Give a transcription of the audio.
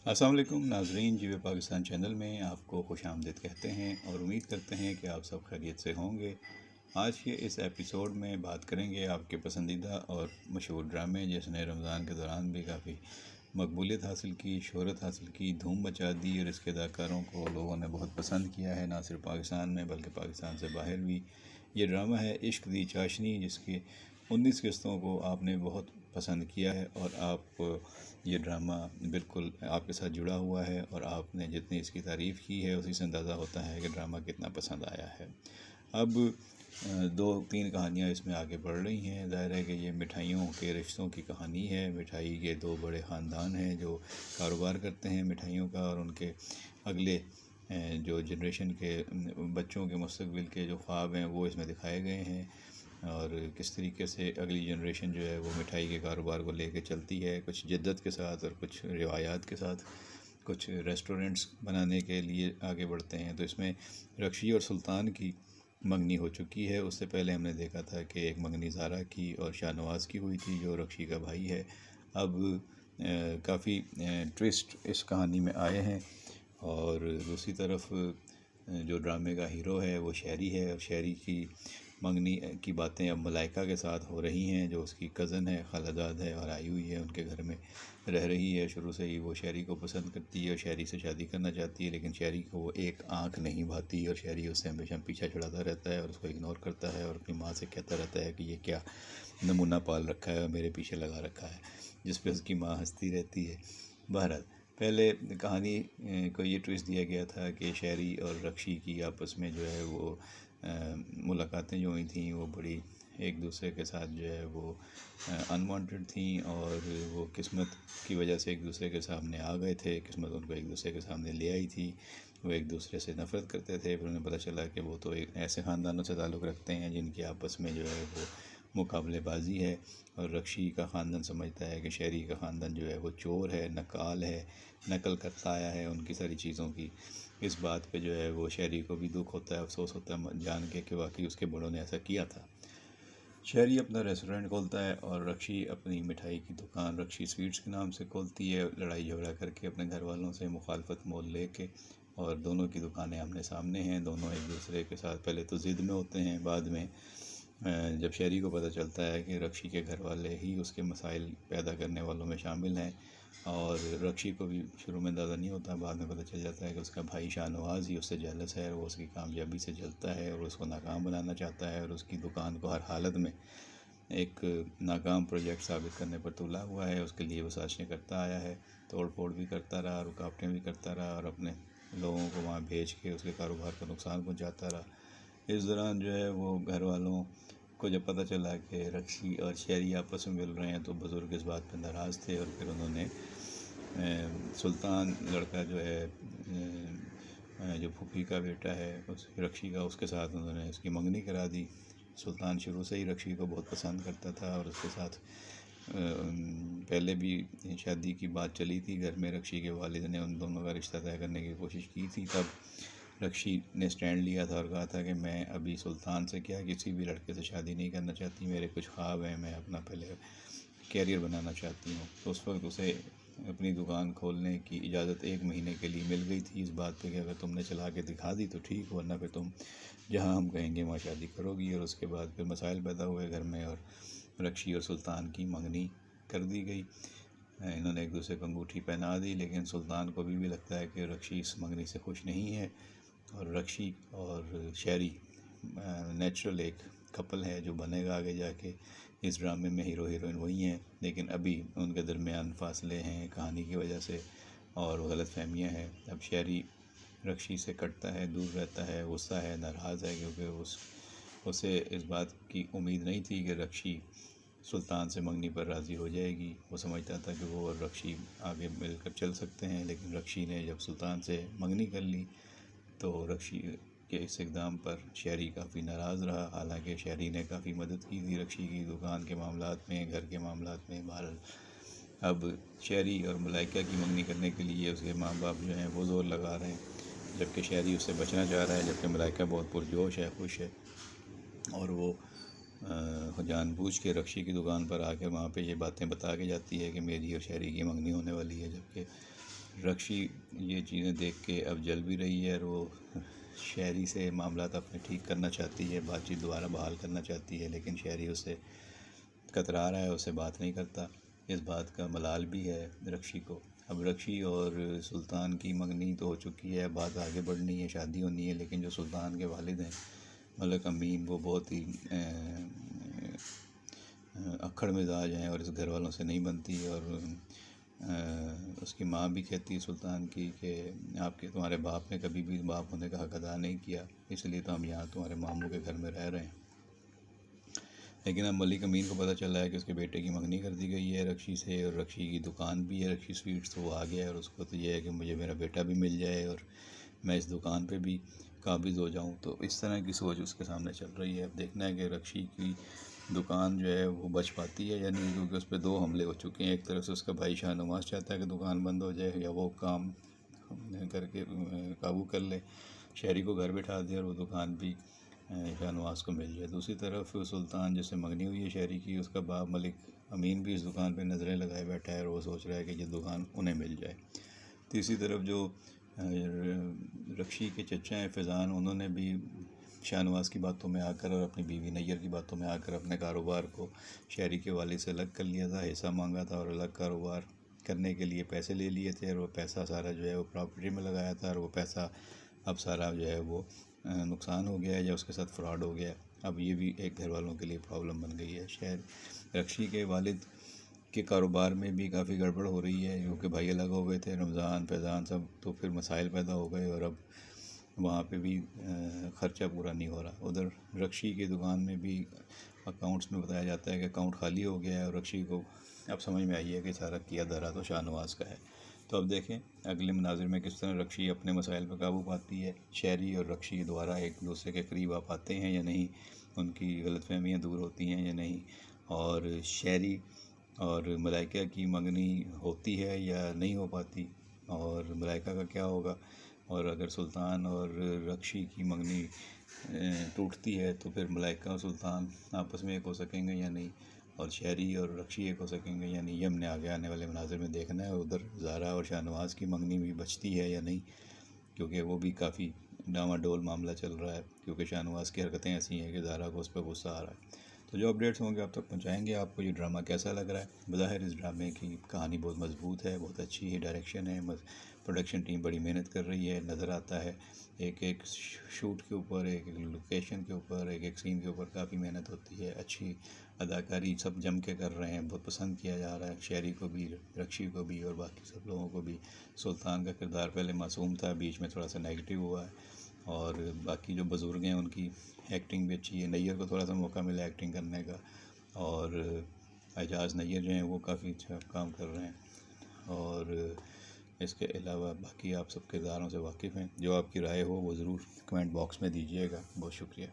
السلام علیکم ناظرین، جیو پاکستان چینل میں آپ کو خوش آمدید کہتے ہیں اور امید کرتے ہیں کہ آپ سب خیریت سے ہوں گے۔ آج کے اس ایپیسوڈ میں بات کریں گے آپ کے پسندیدہ اور مشہور ڈرامے جس نے رمضان کے دوران بھی کافی مقبولیت حاصل کی، شہرت حاصل کی، دھوم مچا دی اور اس کے اداکاروں کو لوگوں نے بہت پسند کیا ہے، نہ صرف پاکستان میں بلکہ پاکستان سے باہر بھی۔ یہ ڈرامہ ہے عشق دی چاشنی، جس کے 19 قسطوں کو آپ نے بہت پسند کیا ہے اور آپ یہ ڈرامہ بالکل آپ کے ساتھ جڑا ہوا ہے اور آپ نے جتنی اس کی تعریف کی ہے اسی سے اندازہ ہوتا ہے کہ ڈرامہ کتنا پسند آیا ہے۔ اب 2-3 کہانیاں اس میں آگے بڑھ رہی ہیں۔ ظاہر ہے کہ یہ مٹھائیوں کے رشتوں کی کہانی ہے۔ مٹھائی کے 2 بڑے خاندان ہیں جو کاروبار کرتے ہیں مٹھائیوں کا، اور ان کے اگلے جو جنریشن کے بچوں کے مستقبل کے جو خواب ہیں وہ اس میں دکھائے گئے ہیں، اور کس طریقے سے اگلی جنریشن جو ہے وہ مٹھائی کے کاروبار کو لے کے چلتی ہے، کچھ جدت کے ساتھ اور کچھ روایات کے ساتھ، کچھ ریسٹورنٹس بنانے کے لیے آگے بڑھتے ہیں۔ تو اس میں رکشی اور سلطان کی منگنی ہو چکی ہے۔ اس سے پہلے ہم نے دیکھا تھا کہ ایک منگنی زارا کی اور شاہ نواز کی ہوئی تھی جو رکشی کا بھائی ہے۔ اب کافی ٹوسٹ اس کہانی میں آئے ہیں، اور دوسری طرف جو ڈرامے کا ہیرو ہے وہ شہری ہے، اور شہری کی منگنی کی باتیں اب ملائکہ کے ساتھ ہو رہی ہیں جو اس کی کزن ہے، خالہ زاد ہے اور آئی ہوئی ہے، ان کے گھر میں رہ رہی ہے۔ شروع سے ہی وہ شہری کو پسند کرتی ہے اور شہری سے شادی کرنا چاہتی ہے، لیکن شہری کو وہ ایک آنکھ نہیں بھاتی اور شہری اس سے ہمیشہ پیچھا چھڑاتا رہتا ہے اور اس کو اگنور کرتا ہے اور اپنی ماں سے کہتا رہتا ہے کہ یہ کیا نمونہ پال رکھا ہے اور میرے پیچھے لگا رکھا ہے، جس پہ اس کی ماں ہنستی رہتی ہے۔ بہرحال پہلے کہانی کو یہ ٹویسٹ دیا گیا تھا کہ شہری اور رکشی کی آپس میں جو ہے وہ ملاقاتیں جو ہوئی تھیں وہ بڑی ایک دوسرے کے ساتھ جو ہے وہ انوانٹڈ تھیں، اور وہ قسمت کی وجہ سے ایک دوسرے کے سامنے آ گئے تھے، قسمت ان کو ایک دوسرے کے سامنے لے آئی تھی۔ وہ ایک دوسرے سے نفرت کرتے تھے، پھر انہیں پتہ چلا کہ وہ تو ایک ایسے خاندانوں سے تعلق رکھتے ہیں جن کی آپس میں جو ہے وہ مقابلے بازی ہے، اور رکشی کا خاندان سمجھتا ہے کہ شہری کا خاندان جو ہے وہ چور ہے، نکال ہے، نقل کرتا آیا ہے ان کی ساری چیزوں کی۔ اس بات پہ جو ہے وہ شہری کو بھی دکھ ہوتا ہے، افسوس ہوتا ہے جان کے کہ واقعی اس کے بڑوں نے ایسا کیا تھا۔ شہری اپنا ریسٹورنٹ کھولتا ہے اور رکشی اپنی مٹھائی کی دکان رکشی سویٹس کے نام سے کھولتی ہے، لڑائی جھگڑا کر کے اپنے گھر والوں سے مخالفت مول لے کے، اور دونوں کی دکانیں آمنے سامنے ہیں۔ دونوں ایک دوسرے کے ساتھ پہلے تو ضد میں ہوتے ہیں، بعد میں جب شہری کو پتہ چلتا ہے کہ رکشی کے گھر والے ہی اس کے مسائل پیدا کرنے والوں میں شامل ہیں، اور رکشی کو بھی شروع میں اندازہ نہیں ہوتا، بعد میں پتہ چل جاتا ہے کہ اس کا بھائی شاہ نواز ہی اس سے جیلس ہے، وہ اس کی کامیابی سے جلتا ہے اور اس کو ناکام بنانا چاہتا ہے، اور اس کی دکان کو ہر حالت میں ایک ناکام پروجیکٹ ثابت کرنے پر تلا ہوا ہے۔ اس کے لیے وہ سازشیں کرتا آیا ہے، توڑ پھوڑ بھی کرتا رہا، رکاوٹیں بھی کرتا رہا، اور اپنے لوگوں کو وہاں بھیج کے اس کے کاروبار کو نقصان پہنچاتا رہا۔ اس دوران جو ہے وہ گھر والوں کو جب پتہ چلا کہ رکشی اور شہری آپس میں مل رہے ہیں تو بزرگ اس بات پہ ناراض تھے، اور پھر انہوں نے سلطان لڑکا جو ہے جو پھوپھی کا بیٹا ہے اس رکشی کا، اس کے ساتھ انہوں نے اس کی منگنی کرا دی۔ سلطان شروع سے ہی رکشی کو بہت پسند کرتا تھا، اور اس کے ساتھ پہلے بھی شادی کی بات چلی تھی گھر میں۔ رکشی کے والد نے ان دونوں کا رشتہ طے کرنے کی کوشش کی تھی، تب رکشی نے سٹینڈ لیا تھا اور کہا تھا کہ میں ابھی سلطان سے کیا کسی بھی لڑکے سے شادی نہیں کرنا چاہتی، میرے کچھ خواب ہیں، میں اپنا پہلے کیریئر بنانا چاہتی ہوں۔ تو اس وقت اسے اپنی دکان کھولنے کی اجازت 1 مہینے کے لیے مل گئی تھی، اس بات پہ کہ اگر تم نے چلا کے دکھا دی تو ٹھیک، ورنہ پھر تم جہاں ہم کہیں گے وہاں شادی کرو گی۔ اور اس کے بعد پھر مسائل پیدا ہوئے گھر میں، اور رکشی اور سلطان کی منگنی کر دی گئی۔ انہوں نے ایک دوسرے کو انگوٹھی پہنا دی، لیکن سلطان کو بھی لگتا ہے کہ رکشی اس منگنی سے خوش نہیں ہے، اور رکشی اور شہری نیچرل ایک کپل ہے جو بنے گا آگے جا کے۔ اس ڈرامے میں ہیرو ہیروئن وہی ہیں، لیکن ابھی ان کے درمیان فاصلے ہیں کہانی کی وجہ سے، اور غلط فہمیاں ہیں۔ اب شہری رکشی سے کٹتا ہے، دور رہتا ہے، غصہ ہے، ناراض ہے، کیونکہ اسے اس بات کی امید نہیں تھی کہ رکشی سلطان سے منگنی پر راضی ہو جائے گی۔ وہ سمجھتا تھا کہ وہ اور رکشی آگے مل کر چل سکتے ہیں، لیکن رکشی نے جب سلطان سے منگنی کر لی تو رکشی کے اس اقدام پر شہری کافی ناراض رہا، حالانکہ شہری نے کافی مدد کی تھی رکشی کی دکان کے معاملات میں، گھر کے معاملات میں۔ بہرحال اب شہری اور ملائکہ کی منگنی کرنے کے لیے اس کے ماں باپ جو ہیں وہ زور لگا رہے ہیں، جبکہ شہری اس سے بچنا چاہ رہا ہے، جبکہ ملائکہ بہت پرجوش ہے، خوش ہے، اور وہ جان بوجھ کے رکشی کی دکان پر آ کے وہاں پہ یہ باتیں بتا کے جاتی ہے کہ میری اور شہری کی منگنی ہونے والی ہے، جبکہ رکشی یہ چیزیں دیکھ کے اب جل بھی رہی ہے اور وہ شہری سے معاملات اپنے ٹھیک کرنا چاہتی ہے، بات چیت دوبارہ بحال کرنا چاہتی ہے، لیکن شہری اسے کترا رہا ہے، اسے بات نہیں کرتا۔ اس بات کا ملال بھی ہے رکشی کو۔ اب رکشی اور سلطان کی منگنی تو ہو چکی ہے، بات آگے بڑھنی ہے، شادی ہونی ہے، لیکن جو سلطان کے والد ہیں ملک امین، وہ بہت ہی اکھڑ مزاج ہیں اور اس گھر والوں سے نہیں بنتی، اور اس کی ماں بھی کہتی ہے سلطان کی کہ تمہارے باپ نے کبھی بھی باپ ہونے کا حق ادا نہیں کیا، اس لیے تو ہم یہاں تمہارے ماموں کے گھر میں رہ رہے ہیں۔ لیکن اب ملک امین کو پتہ چلا ہے کہ اس کے بیٹے کی منگنی کر دی گئی ہے رکشی سے، اور رکشی کی دکان بھی ہے رکشی سویٹس، تو وہ آ گیا ہے، اور اس کو تو یہ ہے کہ مجھے میرا بیٹا بھی مل جائے اور میں اس دکان پہ بھی قابض ہو جاؤں۔ تو اس طرح کی سوچ اس کے سامنے چل رہی ہے۔ اب دیکھنا ہے کہ رکشی کی دکان جو ہے وہ بچ پاتی ہے یا نہیں، کیونکہ اس پہ 2 حملے ہو چکے ہیں۔ ایک طرف سے اس کا بھائی شاہ نواز چاہتا ہے کہ دکان بند ہو جائے یا وہ کام کر کے قابو کر لے، شہری کو گھر بٹھا دے اور وہ دکان بھی شاہ نواز کو مل جائے۔ دوسری طرف سلطان جس سے منگنی ہوئی ہے شہری کی، اس کا باپ ملک امین بھی اس دکان پہ نظریں لگائے بیٹھا ہے اور وہ سوچ رہا ہے کہ یہ دکان انہیں مل جائے۔ تیسری طرف جو رکشی کے چچا ہیں فیضان، انہوں نے بھی شاہ نواز کی باتوں میں آ کر اور اپنی بیوی نیر کی باتوں میں آ کر اپنے کاروبار کو شہری کے والد سے الگ کر لیا تھا، حصہ مانگا تھا اور الگ کاروبار کرنے کے لیے پیسے لے لیے تھے، اور وہ پیسہ سارا جو ہے وہ پراپرٹی میں لگایا تھا، اور وہ پیسہ اب سارا جو ہے وہ نقصان ہو گیا ہے یا اس کے ساتھ فراڈ ہو گیا ہے۔ اب یہ بھی ایک گھر والوں کے لیے پرابلم بن گئی ہے۔ رکشی کے والد کے کاروبار میں بھی کافی گڑبڑ ہو رہی ہے، کیونکہ بھائی الگ ہو گئے تھے، رمضان فیضان سب، تو پھر مسائل پیدا ہو گئے اور اب وہاں پہ بھی خرچہ پورا نہیں ہو رہا۔ ادھر رکشی کی دکان میں بھی اکاؤنٹس میں بتایا جاتا ہے کہ اکاؤنٹ خالی ہو گیا ہے، اور رکشی کو اب سمجھ میں آئی ہے کہ سارا کیا دھرا تو شاہ نواز کا ہے۔ تو اب دیکھیں اگلے مناظر میں کس طرح رکشی اپنے مسائل پہ قابو پاتی ہے، شہری اور رکشی دوبارہ ایک دوسرے کے قریب آ پاتے ہیں یا نہیں، ان کی غلط فہمیاں دور ہوتی ہیں یا نہیں، اور شہری اور ملائکہ کی منگنی ہوتی ہے یا نہیں ہو پاتی، اور ملائکہ کا کیا ہوگا، اور اگر سلطان اور رکشی کی منگنی ٹوٹتی ہے تو پھر ملائکہ اور سلطان آپس میں ایک ہو سکیں گے یا نہیں، اور شہری اور رکشی ایک ہو سکیں گے یا نہیں، یہ ہم نے آگے آنے والے مناظر میں دیکھنا ہے۔ ادھر زہرا اور شاہ نواز کی منگنی بھی بچتی ہے یا نہیں، کیونکہ وہ بھی کافی ڈاواڈول معاملہ چل رہا ہے، کیونکہ شاہ نواز کی حرکتیں ایسی ہیں کہ زہرا کو اس پہ غصہ آ رہا ہے۔ تو جو اپڈیٹس ہوں گے آپ تک پہنچائیں گے۔ آپ کو یہ ڈرامہ کیسا لگ رہا ہے؟ بظاہر اس ڈرامے کی کہانی بہت مضبوط ہے، بہت اچھی ہے، ڈائریکشن ہے، پروڈکشن ٹیم بڑی محنت کر رہی ہے، نظر آتا ہے ایک ایک شوٹ کے اوپر، ایک ایک لوکیشن کے اوپر، ایک ایک سین کے اوپر کافی محنت ہوتی ہے، اچھی اداکاری سب جم کے کر رہے ہیں، بہت پسند کیا جا رہا ہے، شہری کو بھی، رکشی کو بھی، اور باقی سب لوگوں کو بھی۔ سلطان کا کردار پہلے معصوم تھا، بیچ میں تھوڑا سا نیگیٹو ہوا ہے، اور باقی جو بزرگ ہیں ان کی ایکٹنگ بھی اچھی ہے، نیر کو تھوڑا سا موقع ملا ایکٹنگ کرنے کا، اور اعجاز نیر جو ہیں وہ کافی اچھا کام کر رہے ہیں، اور اس کے علاوہ باقی آپ سب کرداروں سے واقف ہیں۔ جو آپ کی رائے ہو وہ ضرور کمنٹ باکس میں دیجیے گا۔ بہت شکریہ۔